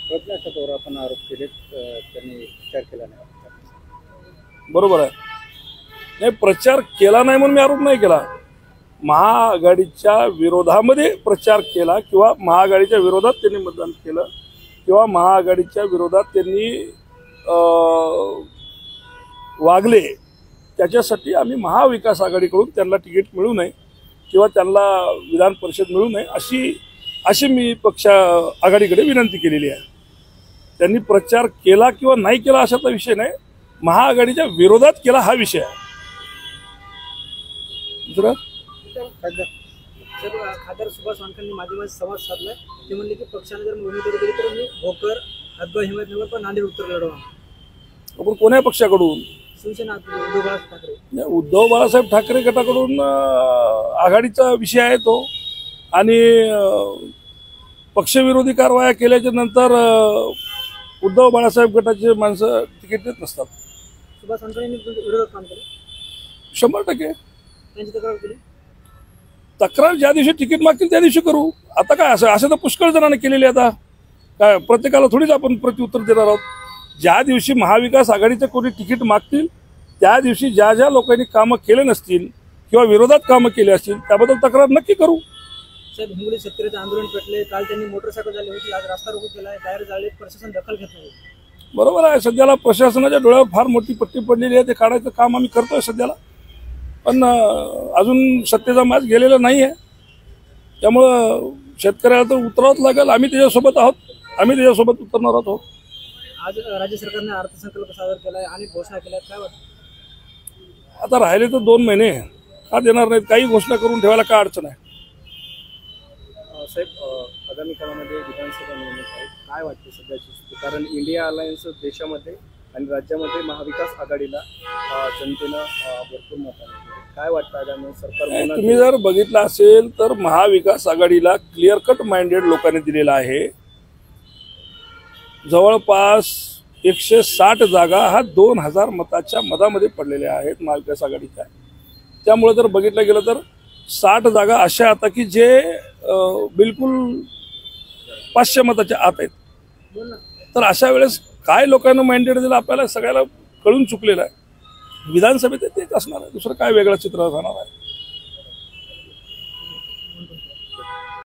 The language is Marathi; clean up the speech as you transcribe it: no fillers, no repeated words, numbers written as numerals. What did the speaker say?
प्रज्ञाच्या आपण आरोप केले, त्यांनी विचार केला नाही. बरोबर आहे. नाही, प्रचार केला नाही म्हणून मी आरोप नाही केला. महाआघाडीच्या विरोधामध्ये प्रचार केला किंवा महाआघाडीच्या विरोधात त्यांनी मतदान केलं किंवा महाआघाडीच्या विरोधात त्यांनी वागले, त्याच्यासाठी आम्ही महाविकास आघाडीकडून त्यांना तिकीट मिळू नये किंवा त्यांना विधान परिषद मिळू नये अशी मी पक्ष आघाडीकडे विनंती केलेली आहे. त्यांनी प्रचार केला किंवा नाही केला अशाचा विषय नाही, महाआघाडीच्या विरोधात केला हा विषय आहे. दुसरं खासदार सुभाष वानखेडेंनी माध्यमांशी संवाद साधला. ते म्हणले की पक्षाने जर उमेदवारी दिली तर मी भोकर, हदगाव, हिंमतनगर पण नांदेड उत्तर लढवणार. आपण कोण्या पक्षाकडून? शिवसेना उद्धव बाळासाहेब ठाकरे. उद्धव बाळासाहेब ठाकरे गटाकडून आघाडीचा विषय आहे तो. आणि पक्षविरोधी कारवाया केल्याच्या नंतर उद्धव बाळासाहेब गटाचे माणसं तिकीट देत नसतात. सुभाष वानखेडेंनी विरोधात काम केलं 100%. त्यांची तक्रार केली. तक्रार ज्या दिवशी तिकीट मागतील त्या दिवशी करू. आता काय असं तर पुष्कळ जणांनी केलेली. आता काय प्रत्येकाला थोडीच आपण प्रत्युत्तर देणार आहोत. ज्या दिवशी महाविकास आघाडीचे कोणी तिकीट मागतील त्या दिवशी ज्या ज्या लोकांनी कामं केले नसतील किंवा विरोधात कामं केली असतील त्याबद्दल तक्रार नक्की करू. साहेब, हिंगोली शेतकऱ्याचं आंदोलन पेटले. काल त्यांनी मोटरसायकल झाली होती, आज रस्ता रोको केला आहे, टायर जाळले, प्रशासन दखल घेत नाही. बरोबर आहे. सध्याला प्रशासनाच्या डोळ्यावर फार मोठी पट्टी पडलेली आहे. ते काढायचं काम आम्ही करतोय सध्याला, पण अजून सत्तेचा माज गेलेला नाही आहे. त्यामुळं शेतकऱ्याला तर उतरावंच लागेल. आम्ही त्याच्यासोबत आहोत, आम्ही त्याच्यासोबत उतरणार आहोत. आज राज्य सरकारने अर्थसंकल्प सादर केलाय आणि घोषणा केल्या, काय वाटतं? आता राहिले तर 2 महिने का देणार नाहीत? काही घोषणा करून ठेवायला काय अडचण आहे? साहेब, आगामी काळामध्ये विधानसभा निवडणूक आहे, काय वाटते सध्याची स्थिती? कारण इंडिया अलायन्स देशामध्ये आणि राज्यामध्ये महाविकास आघाडीला जनतेनं भरपूर मतांनी दिले. काय वाटतं आगामी सरकार? तुम्ही जर बघितलं असेल तर महाविकास आघाडीला क्लिअर कट माइंडेड लोकांनी दिलेला आहे. जवळपास 160 जागा हा 2000 मताच्या मतामध्ये पडलेल्या आहेत महाविकास आघाडीच्या. त्यामुळे जर बघितलं गेलं तर 60 जागा अशा आता की जे बिलकुल 500 मताच्या आत आहेत. तर अशा वेळेस काय लोकांना माइंडेड दिलं आपल्याला सगळ्याला कळून चुकलेलं आहे. विधानसभेत तेच असणार आहे, दुसरं काय वेगळं चित्र राहणार आहे?